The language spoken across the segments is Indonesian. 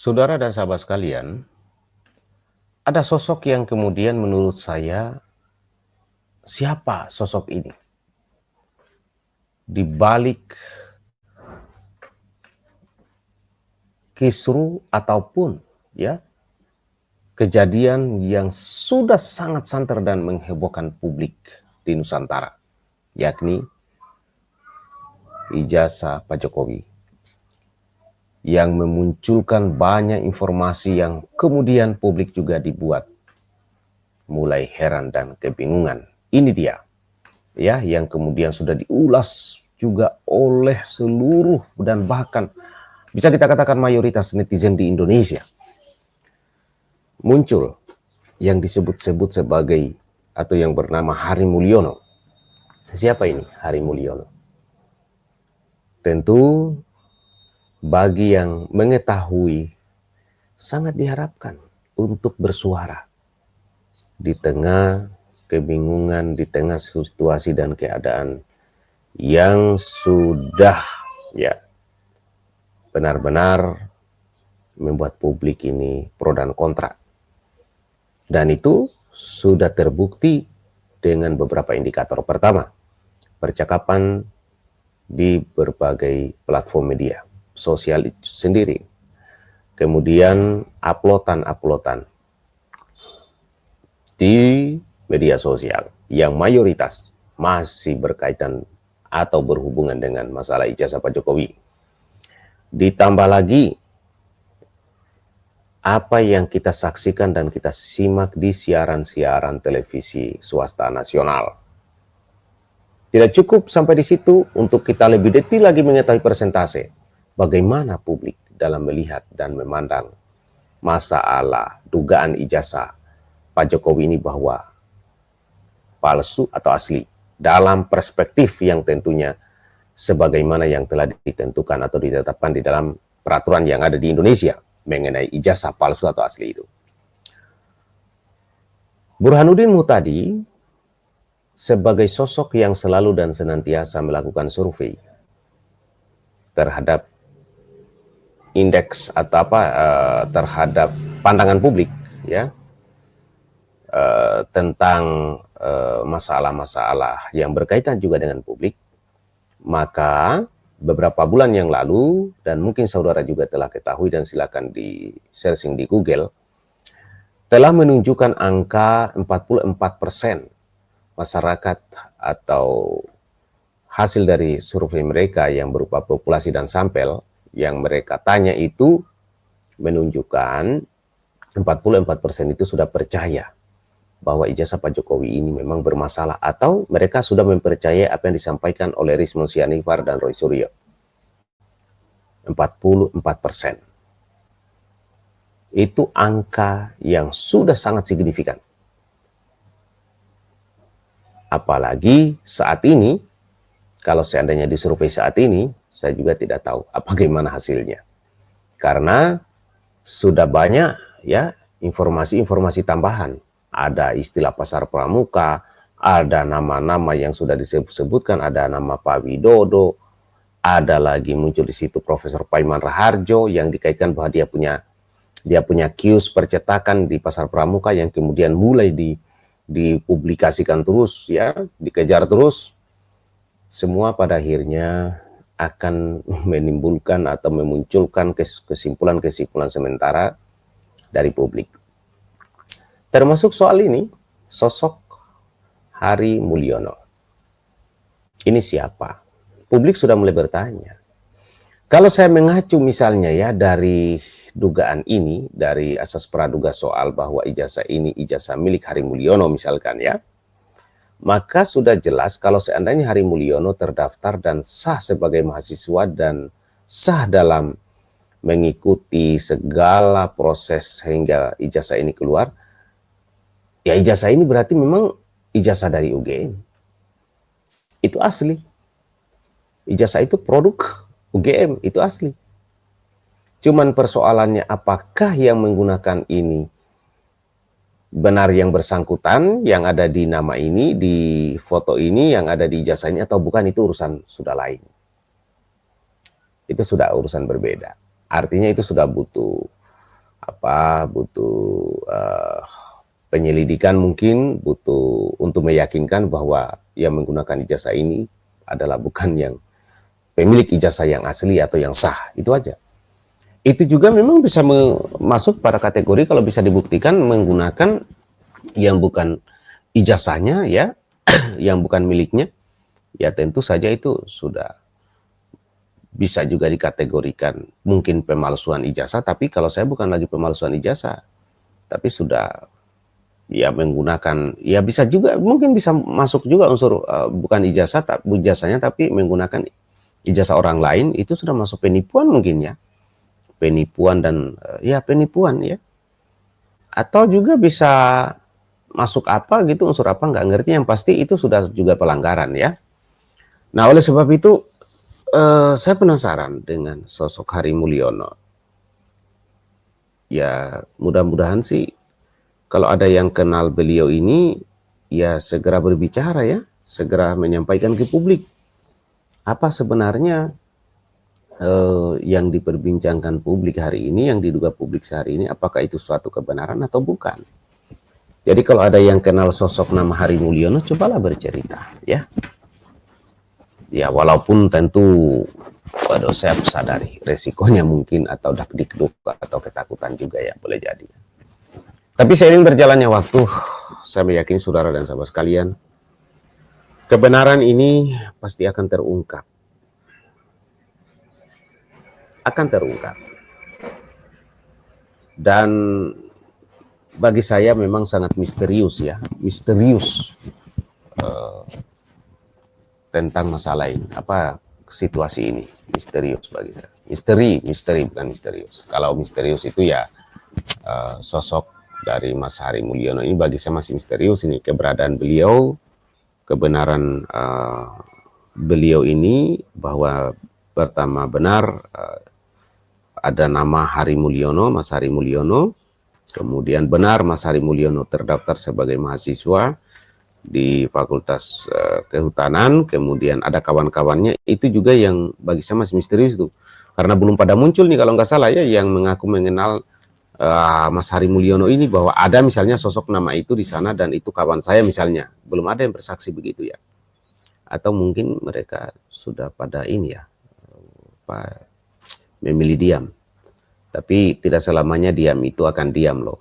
Saudara dan sahabat sekalian, ada sosok yang kemudian menurut saya, siapa sosok ini? Di balik kisru ataupun ya kejadian yang sudah sangat santer dan menghebohkan publik di Nusantara, yakni ijazah Pak Jokowi, yang memunculkan banyak informasi yang kemudian publik juga dibuat mulai heran dan kebingungan. Ini dia, ya, yang kemudian sudah diulas juga oleh seluruh dan bahkan bisa kita katakan mayoritas netizen di Indonesia. Muncul yang disebut-sebut sebagai atau yang bernama Hari Mulyono. Siapa ini Hari Mulyono? Tentu bagi yang mengetahui sangat diharapkan untuk bersuara di tengah kebingungan, di tengah situasi dan keadaan yang sudah ya benar-benar membuat publik ini pro dan kontra. Dan itu sudah terbukti dengan beberapa indikator. Pertama, percakapan di berbagai platform media sosial itu sendiri. Kemudian uploadan di media sosial yang mayoritas masih berkaitan atau berhubungan dengan masalah ijazah Pak Jokowi. Ditambah lagi apa yang kita saksikan dan kita simak di siaran-siaran televisi swasta nasional. Tidak cukup sampai di situ untuk kita lebih detail lagi mengetahui persentase. Bagaimana publik dalam melihat dan memandang masalah dugaan ijazah Pak Jokowi ini bahwa palsu atau asli. Dalam perspektif yang tentunya sebagaimana yang telah ditentukan atau ditetapkan di dalam peraturan yang ada di Indonesia mengenai ijazah palsu atau asli itu. Burhanuddin Muhtadi sebagai sosok yang selalu dan senantiasa melakukan survei terhadap indeks atau terhadap pandangan publik ya tentang masalah-masalah yang berkaitan juga dengan publik, maka beberapa bulan yang lalu, dan mungkin saudara juga telah ketahui dan silakan di searching di Google, telah menunjukkan angka 44% masyarakat atau hasil dari survei mereka yang berupa populasi dan sampel yang mereka tanya itu menunjukkan 44% itu sudah percaya bahwa ijazah Pak Jokowi ini memang bermasalah atau mereka sudah mempercayai apa yang disampaikan oleh Rizwan Sianifar dan Roy Suryo. 44%. Itu angka yang sudah sangat signifikan. Apalagi saat ini, kalau seandainya disurvei saat ini, saya juga tidak tahu bagaimana hasilnya. Karena sudah banyak ya informasi-informasi tambahan. Ada istilah pasar pramuka, ada nama-nama yang sudah disebutkan, ada nama Pak Widodo, ada lagi muncul di situ Profesor Paiman Raharjo yang dikaitkan bahwa dia punya kios percetakan di pasar pramuka yang kemudian mulai dipublikasikan terus ya, dikejar terus. Semua pada akhirnya akan menimbulkan atau memunculkan kesimpulan-kesimpulan sementara dari publik. Termasuk soal ini, sosok Hari Mulyono. Ini siapa? Publik sudah mulai bertanya. Kalau saya mengacu misalnya ya dari dugaan ini, dari asas praduga soal bahwa ijazah ini ijazah milik Hari Mulyono misalkan ya, maka sudah jelas kalau seandainya Hari Mulyono terdaftar dan sah sebagai mahasiswa dan sah dalam mengikuti segala proses hingga ijazah ini keluar, ya ijazah ini berarti memang ijazah dari UGM. Itu asli. Ijazah itu produk UGM, itu asli. Cuman persoalannya apakah yang menggunakan ini benar yang bersangkutan, yang ada di nama ini, di foto ini, yang ada di ijazah ini atau bukan, itu urusan sudah lain. Itu sudah urusan berbeda. Artinya itu sudah butuh butuh penyelidikan, mungkin butuh untuk meyakinkan bahwa yang menggunakan ijazah ini adalah bukan yang pemilik ijazah yang asli atau yang sah. Itu aja. Itu juga memang bisa masuk pada kategori kalau bisa dibuktikan menggunakan yang bukan ijazahnya, ya, yang bukan miliknya, ya tentu saja itu sudah bisa juga dikategorikan mungkin pemalsuan ijazah. Tapi kalau saya bukan lagi pemalsuan ijazah, tapi sudah ya menggunakan, ya bisa juga, mungkin bisa masuk juga unsur bukan ijazah, ijazahnya tapi menggunakan ijazah orang lain, itu sudah masuk penipuan mungkin ya, penipuan dan ya penipuan ya, atau juga bisa masuk apa gitu, unsur apa nggak ngerti, yang pasti itu sudah juga pelanggaran ya. Nah, oleh sebab itu saya penasaran dengan sosok Hari Mulyono. Ya mudah-mudahan sih kalau ada yang kenal beliau ini, ya segera berbicara ya, segera menyampaikan ke publik apa sebenarnya yang diperbincangkan publik hari ini, yang diduga publik sehari ini, apakah itu suatu kebenaran atau bukan. Jadi kalau ada yang kenal sosok nama Hari Mulyono, cobalah bercerita ya. Ya walaupun tentu waduh, saya sadari resikonya mungkin, atau dakdikduk atau ketakutan juga ya, boleh jadi. Tapi seiring berjalannya waktu, saya meyakini saudara dan sahabat sekalian, kebenaran ini pasti akan terungkap. Akan terungkap. Dan bagi saya memang sangat misterius ya, misterius tentang masalah ini, apa situasi ini, misterius bagi saya. Misteri bukan misterius. Kalau misterius itu ya sosok dari Mas Hari Mulyono ini bagi saya masih misterius ini, keberadaan beliau, kebenaran beliau ini, bahwa pertama benar ada nama Hari Mulyono, Mas Hari Mulyono. Kemudian benar Mas Hari Mulyono terdaftar sebagai mahasiswa di Fakultas Kehutanan. Kemudian ada kawan-kawannya, itu juga yang bagi saya masih misterius tuh. Karena belum pada muncul nih kalau nggak salah ya, yang mengaku mengenal Mas Hari Mulyono ini, bahwa ada misalnya sosok nama itu di sana dan itu kawan saya misalnya. Belum ada yang bersaksi begitu ya. Atau mungkin mereka sudah pada ini ya, memilih diam. Tapi tidak selamanya diam itu akan diam loh.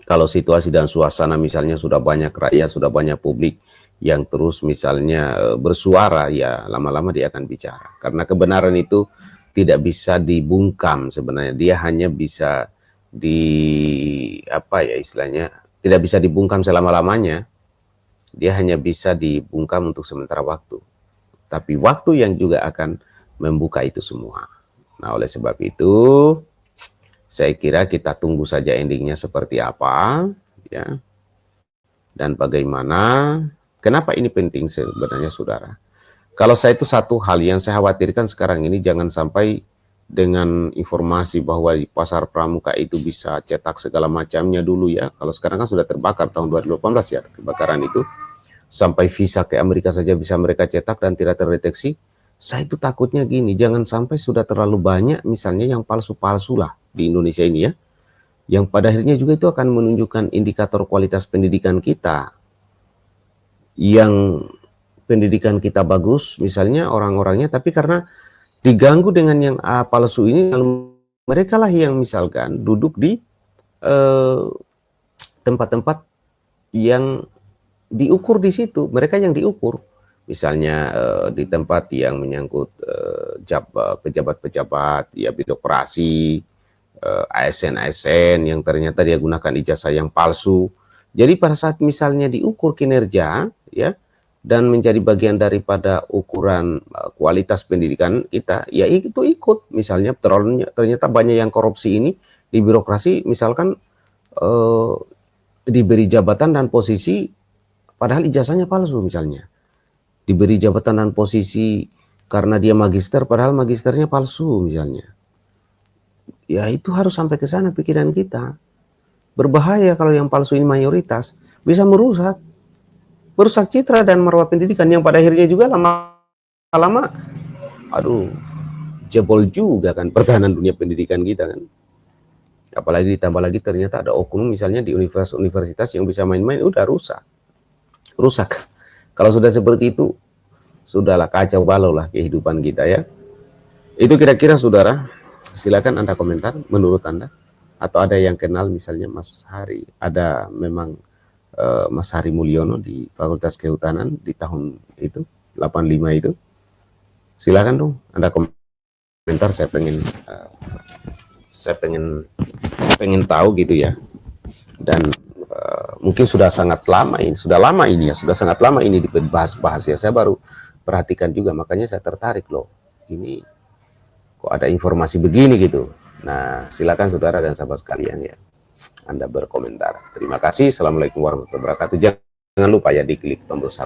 Kalau situasi dan suasana misalnya sudah banyak rakyat, sudah banyak publik yang terus misalnya bersuara, ya lama-lama dia akan bicara. Karena kebenaran itu tidak bisa dibungkam sebenarnya. Dia hanya bisa apa ya istilahnya, tidak bisa dibungkam selama-lamanya. Dia hanya bisa dibungkam untuk sementara waktu. Tapi waktu yang juga akan membuka itu semua. Nah, oleh sebab itu, saya kira kita tunggu saja endingnya seperti apa, ya. Dan bagaimana, kenapa ini penting sebenarnya, saudara? Kalau saya itu satu hal yang saya khawatirkan sekarang ini, jangan sampai dengan informasi bahwa di pasar pramuka itu bisa cetak segala macamnya dulu ya. Kalau sekarang kan sudah terbakar tahun 2018 ya, kebakaran itu. Sampai visa ke Amerika saja bisa mereka cetak dan tidak terdeteksi. Saya itu takutnya gini, jangan sampai sudah terlalu banyak misalnya yang palsu-palsu lah di Indonesia ini ya, yang pada akhirnya juga itu akan menunjukkan indikator kualitas pendidikan kita. Yang pendidikan kita bagus misalnya orang-orangnya, tapi karena diganggu dengan yang palsu ini, lalu mereka lah yang misalkan duduk di tempat-tempat yang diukur di situ, mereka yang diukur. Misalnya di tempat yang menyangkut pejabat-pejabat, ya birokrasi, ASN-ASN yang ternyata dia gunakan ijazah yang palsu. Jadi pada saat misalnya diukur kinerja, ya, dan menjadi bagian daripada ukuran kualitas pendidikan kita, ya itu ikut. Misalnya ternyata banyak yang korupsi ini di birokrasi, misalkan diberi jabatan dan posisi, padahal ijazahnya palsu misalnya. Diberi jabatan dan posisi karena dia magister, padahal magisternya palsu misalnya. Ya itu harus sampai ke sana pikiran kita. Berbahaya kalau yang palsu ini mayoritas, bisa merusak citra dan marwah pendidikan, yang pada akhirnya juga lama-lama, aduh, jebol juga kan pertahanan dunia pendidikan kita kan. Apalagi ditambah lagi ternyata ada oknum misalnya di universitas yang bisa main-main, udah rusak. Kalau sudah seperti itu, sudahlah kacau balau lah kehidupan kita ya. Itu kira-kira saudara, silakan Anda komentar menurut Anda. Atau ada yang kenal misalnya Mas Hari, ada memang Mas Hari Mulyono di Fakultas Kehutanan di tahun itu, 85 itu. Silakan dong Anda komentar, saya pengen tahu gitu ya. Dan mungkin sudah sangat lama ini, sudah sangat lama ini dibahas-bahas ya. Saya baru perhatikan juga, makanya saya tertarik loh. Ini kok ada informasi begini gitu. Nah, silakan saudara dan sahabat sekalian ya, Anda berkomentar. Terima kasih. Assalamualaikum warahmatullahi wabarakatuh. Jangan lupa ya diklik tombol subscribe.